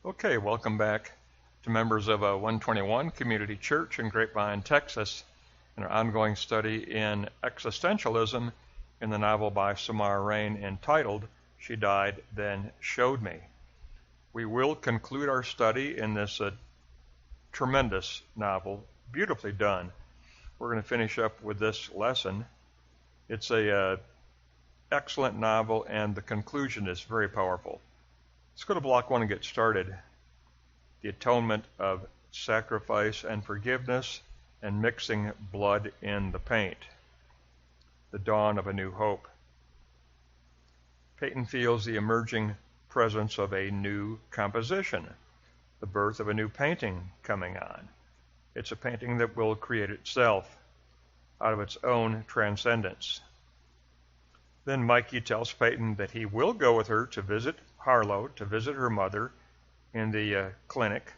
Okay, welcome back to members of 121 Community Church in Grapevine, Texas, and our ongoing study in existentialism in the novel by Reine entitled She Died, Then Showed Me. We will conclude our study in this tremendous novel, beautifully done. We're going to finish up with this lesson. It's a excellent novel, and the conclusion is very powerful. Let's go to block 1 and get started. The atonement of sacrifice and forgiveness and mixing blood in the paint. The dawn of a new hope. Peyton feels the emerging presence of a new composition, the birth of a new painting coming on. It's a painting that will create itself out of its own transcendence. Then Mikey tells Peyton that he will go with her to visit Harlow, to visit her mother in the clinic.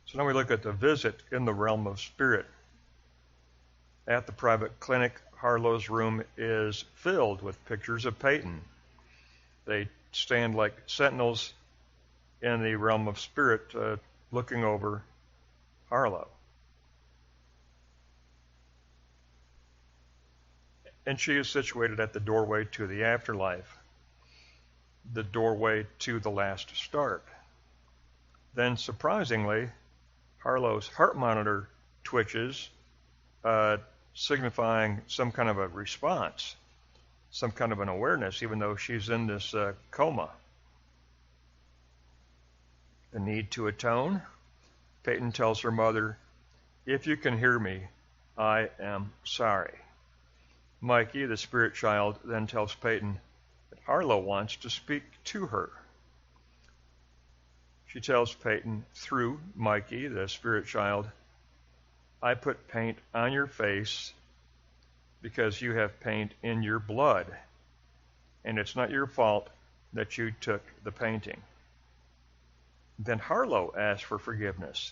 So now we look at the visit in the realm of spirit. At the private clinic, Harlow's room is filled with pictures of Peyton. They stand like sentinels in the realm of spirit, looking over Harlow. And she is situated at the doorway to the afterlife, the doorway to the last start. Then, surprisingly, Harlow's heart monitor twitches, signifying some kind of a response, some kind of an awareness, even though she's in this coma. The need to atone. Peyton tells her mother, "If you can hear me, I am sorry." Mikey, the spirit child, then tells Peyton that Harlow wants to speak to her. She tells Peyton through Mikey, the spirit child, "I put paint on your face because you have paint in your blood, and it's not your fault that you took the painting." Then Harlow asks for forgiveness,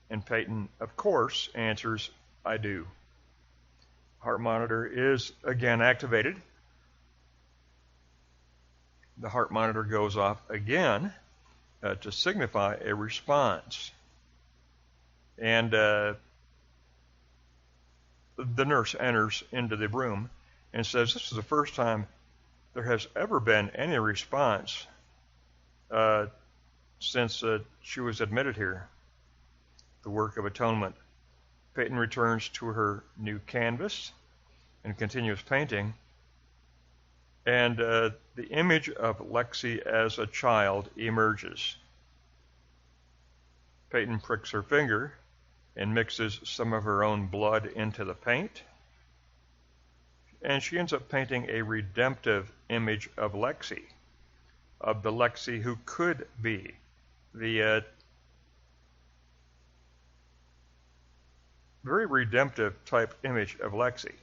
and Peyton, of course, answers, "I do." Heart monitor is again activated. The heart monitor goes off again to signify a response. And the nurse enters into the room and says, "This is the first time there has ever been any response since she was admitted here." The work of atonement. Peyton returns to her new canvas and continues painting. And the image of Lexi as a child emerges. Peyton pricks her finger and mixes some of her own blood into the paint. And she ends up painting a redemptive image of Lexi, of the Lexi who could be, the very redemptive type image of Lexi.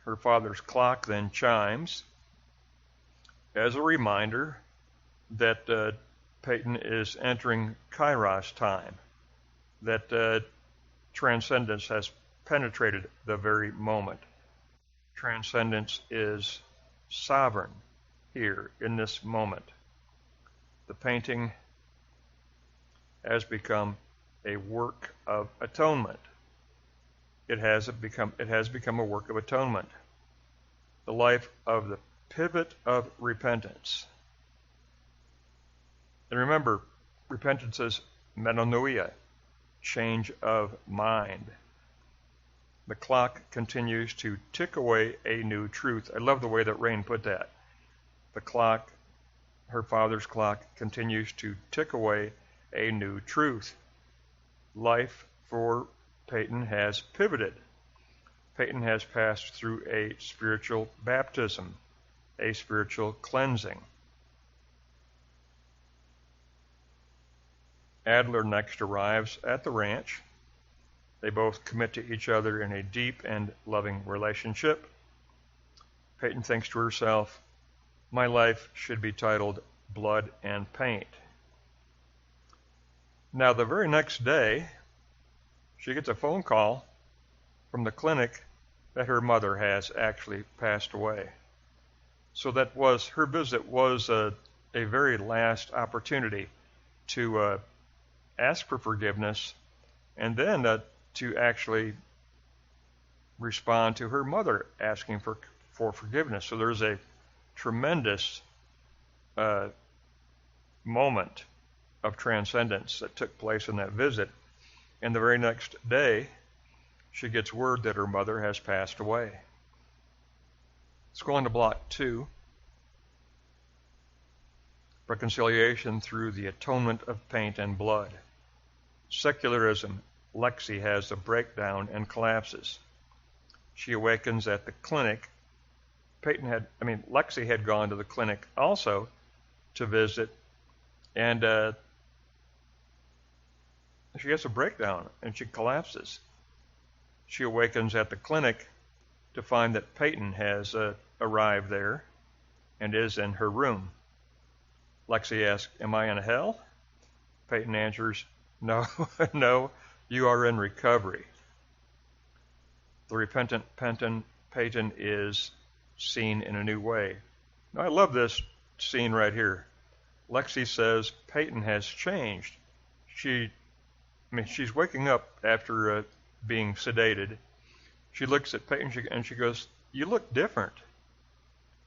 Her father's clock then chimes as a reminder that Peyton is entering Kairos time, that transcendence has penetrated the very moment. Transcendence is sovereign here in this moment. The painting has become a work of atonement. It has become a work of atonement. The life of the pivot of repentance. And remember, repentance is metanoia, change of mind. The clock continues to tick away a new truth. I love the way that Reine put that. The clock, her father's clock, continues to tick away a new truth. Life for Peyton has pivoted. Peyton has passed through a spiritual baptism, a spiritual cleansing. Adler next arrives at the ranch. They both commit to each other in a deep and loving relationship. Peyton thinks to herself, "My life should be titled Blood and Paint." Now, the very next day, she gets a phone call from the clinic that her mother has actually passed away. So that was, her visit was a very last opportunity to ask for forgiveness, and then to actually respond to her mother asking for forgiveness. So there's a tremendous moment of transcendence that took place in that visit. And the very next day, she gets word that her mother has passed away. Let's go on to block 2. Reconciliation through the atonement of paint and blood. Secularism. Lexi has a breakdown and collapses. She awakens at the clinic. Lexi had gone to the clinic also to visit, and she has a breakdown and she collapses. She awakens at the clinic to find that Peyton has arrived there and is in her room. Lexi asks, "Am I in hell?" Peyton answers, "No, no, you are in recovery." The repentant Peyton is seen in a new way. Now, I love this scene right here. Lexi says Peyton has changed. She's waking up after being sedated. She looks at Peyton and she goes, "You look different."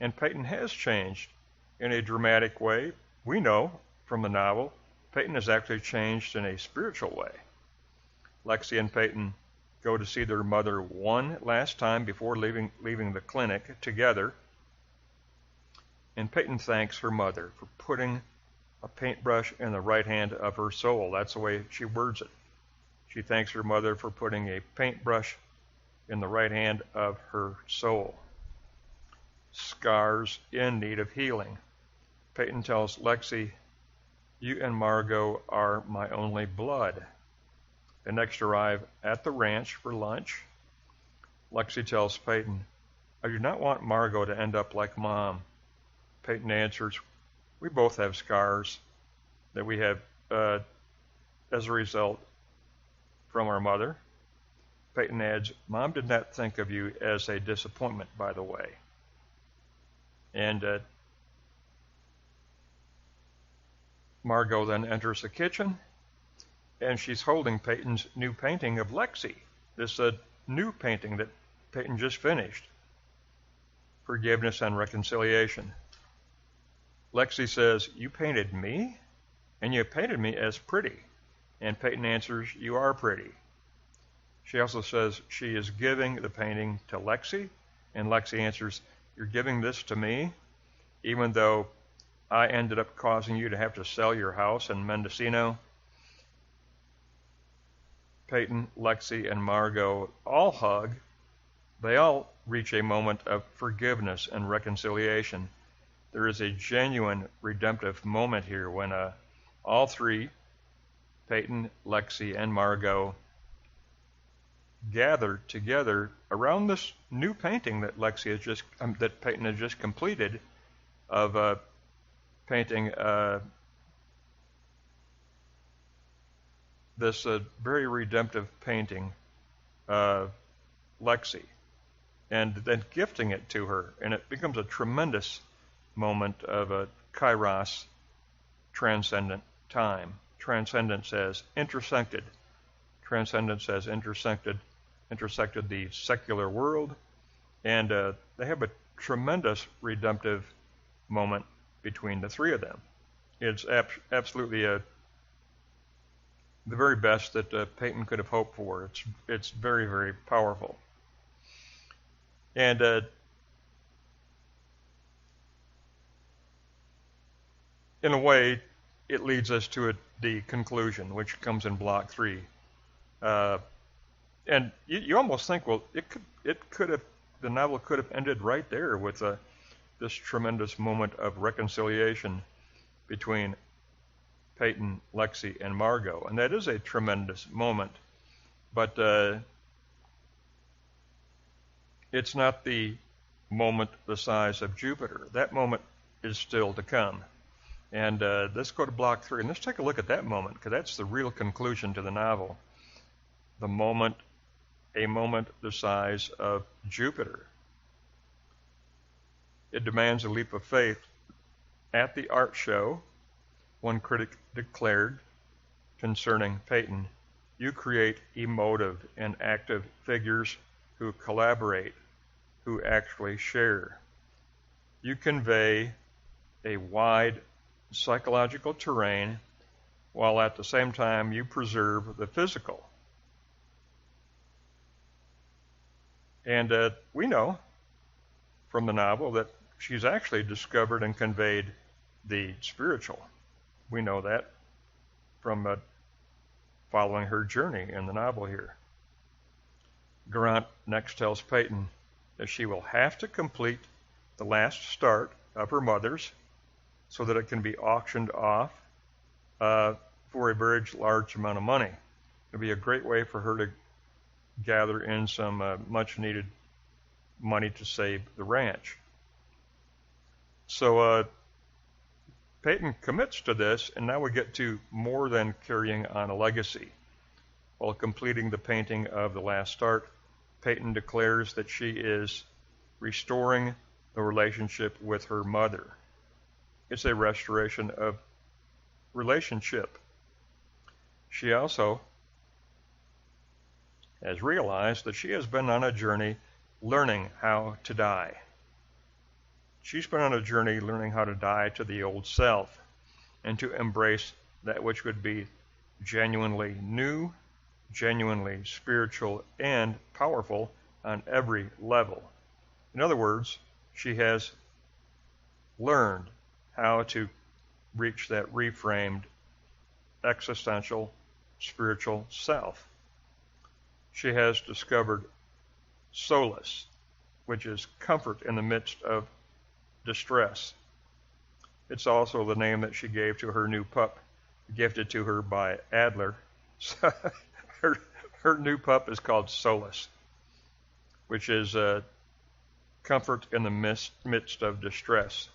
And Peyton has changed in a dramatic way. We know from the novel, Peyton has actually changed in a spiritual way. Lexi and Peyton go to see their mother one last time before leaving the clinic together. And Peyton thanks her mother for putting a paintbrush in the right hand of her soul. That's the way she words it. She thanks her mother for putting a paintbrush in the right hand of her soul. Scars in need of healing. Peyton tells Lexi, "You and Margot are my only blood." They next arrive at the ranch for lunch. Lexi tells Peyton, "I do not want Margot to end up like Mom." Peyton answers, "We both have scars that we have as a result from our mother." Peyton adds, "Mom did not think of you as a disappointment, by the way." And Margot then enters the kitchen, and she's holding Peyton's new painting of Lexi, this new painting that Peyton just finished. Forgiveness and reconciliation. Lexi says, "You painted me? And you painted me as pretty." And Peyton answers, "You are pretty." She also says she is giving the painting to Lexi, and Lexi answers, "You're giving this to me, even though I ended up causing you to have to sell your house in Mendocino." Peyton, Lexi, and Margot all hug. They all reach a moment of forgiveness and reconciliation. There is a genuine redemptive moment here when all three, Peyton, Lexi, and Margot, gather together around this new painting that that Peyton has just completed of painting this very redemptive painting of Lexi, and then gifting it to her, and it becomes a tremendous moment of a kairos, transcendent time. Transcendence has intersected. Transcendence has intersected the secular world, and they have a tremendous redemptive moment between the three of them. It's absolutely the very best that Peyton could have hoped for. It's very, very powerful. And in a way, it leads us to the conclusion, which comes in block 3. And you almost think, well, the novel could have ended right there with this tremendous moment of reconciliation between Peyton, Lexi, and Margot. And that is a tremendous moment. But it's not the moment the size of Jupiter. That moment is still to come. And let's go to block 3, and let's take a look at that moment, because that's the real conclusion to the novel. A moment the size of Jupiter. It demands a leap of faith. At the art show, one critic declared concerning Peyton, "You create emotive and active figures who collaborate, who actually share. You convey a wide psychological terrain while at the same time you preserve the physical." And we know from the novel that she's actually discovered and conveyed the spiritual. We know that from following her journey in the novel here. Grant next tells Peyton that she will have to complete the last start of her mother's so that it can be auctioned off for a very large amount of money. It'll be a great way for her to gather in some much needed money to save the ranch. So Peyton commits to this, and now we get to more than carrying on a legacy. While completing the painting of the last start, Peyton declares that she is restoring the relationship with her mother. It's a restoration of relationship. She also has realized that she has been on a journey learning how to die. She's been on a journey learning how to die to the old self and to embrace that which would be genuinely new, genuinely spiritual, and powerful on every level. In other words, she has learned how to reach that reframed existential spiritual self. She has discovered solace, which is comfort in the midst of distress. It's also the name that she gave to her new pup, gifted to her by Adler. Her new pup is called Solace, which is comfort in the midst of distress.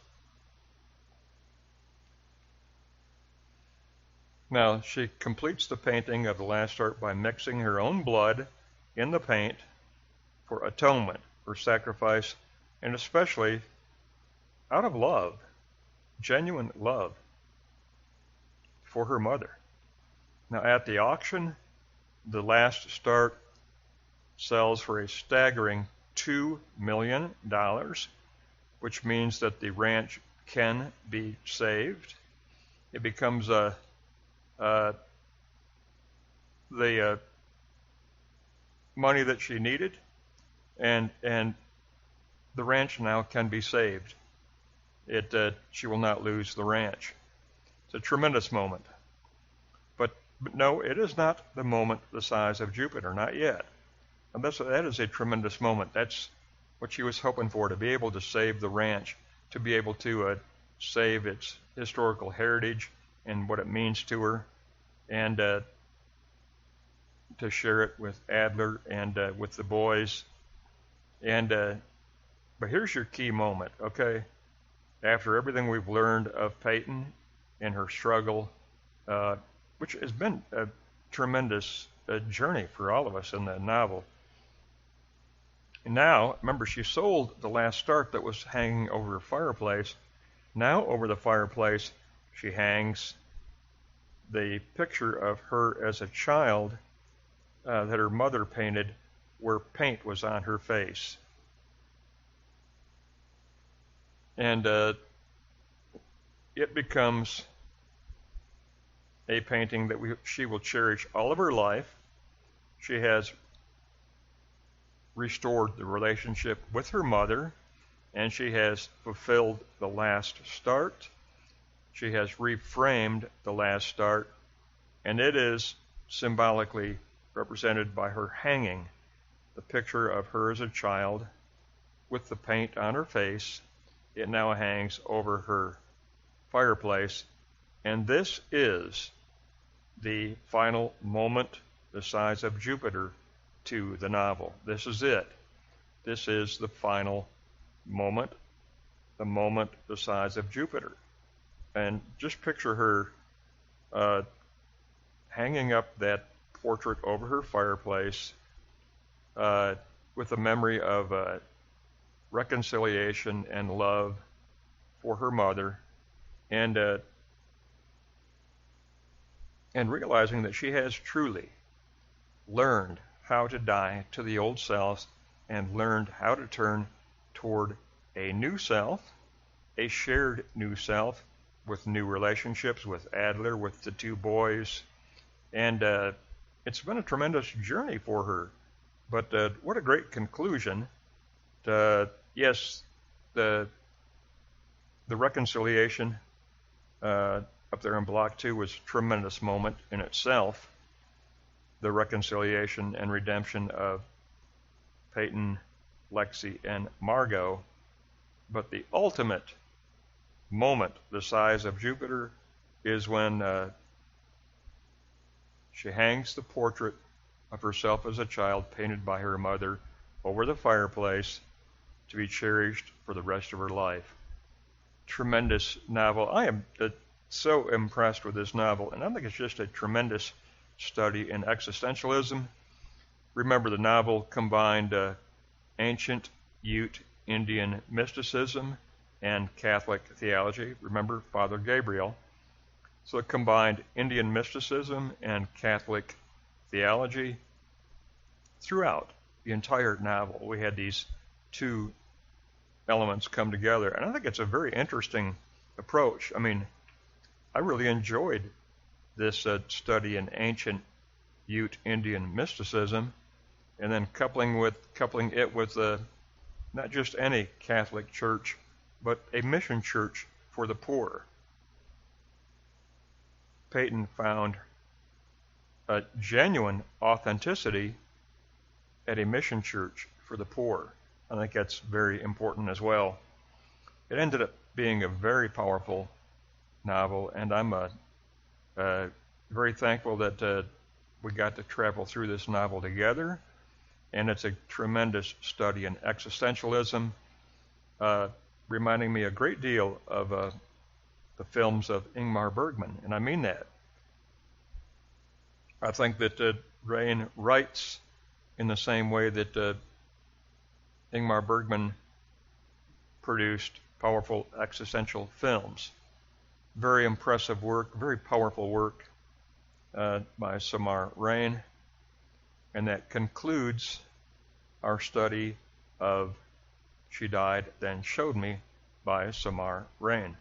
Now, she completes the painting of the last art by mixing her own blood in the paint for atonement, for sacrifice, and especially out of love, genuine love for her mother. Now, at the auction, the last start sells for a staggering $2 million, which means that the ranch can be saved. It becomes the money that she needed, and the ranch now can be saved. She will not lose the ranch. It's a tremendous moment. But no, it is not the moment the size of Jupiter, not yet. And that is a tremendous moment. That's what she was hoping for, to be able to save the ranch, to be able to save its historical heritage and what it means to her, and to share it with Adler and with the boys. And but here's your key moment, okay? After everything we've learned of Peyton and her struggle, which has been a tremendous journey for all of us in the novel. And now, remember, she sold the last start that was hanging over her fireplace. Now over the fireplace, she hangs the picture of her as a child that her mother painted, where paint was on her face. And it becomes a painting that she will cherish all of her life. She has restored the relationship with her mother, and she has fulfilled the last start. She has reframed the last start, and it is symbolically represented by her hanging the picture of her as a child with the paint on her face. It now hangs over her fireplace, and this is the final moment the size of Jupiter to the novel. This is it. This is the final moment, the moment the size of Jupiter. And just picture her hanging up that portrait over her fireplace with the memory of reconciliation and love for her mother, and realizing that she has truly learned how to die to the old self and learned how to turn toward a new self, a shared new self with new relationships with Adler, with the two boys. And it's been a tremendous journey for her. But what a great conclusion. Yes, the reconciliation up there in Block 2 was a tremendous moment in itself. The reconciliation and redemption of Peyton, Lexi, and Margot. But the ultimate moment, the size of Jupiter, is when she hangs the portrait of herself as a child painted by her mother over the fireplace to be cherished for the rest of her life. Tremendous novel. I am so impressed with this novel, and I think it's just a tremendous study in existentialism. Remember, the novel combined ancient Ute Indian mysticism and Catholic theology. Remember Father Gabriel. So it combined Indian mysticism and Catholic theology throughout the entire novel. We had these two elements come together, and I think it's a very interesting approach. I mean, I really enjoyed this study in ancient Ute Indian mysticism, and then coupling it with not just any Catholic church, but a mission church for the poor. Peyton found a genuine authenticity at a mission church for the poor. I think that's very important as well. It ended up being a very powerful novel, and I'm very thankful that we got to travel through this novel together, and it's a tremendous study in existentialism, reminding me a great deal of the films of Ingmar Bergman, and I mean that. I think that Reine writes in the same way that Ingmar Bergman produced powerful existential films. Very impressive work, very powerful work by Samar Reine, and that concludes our study of She Died, Then Showed Me by Samar Reine.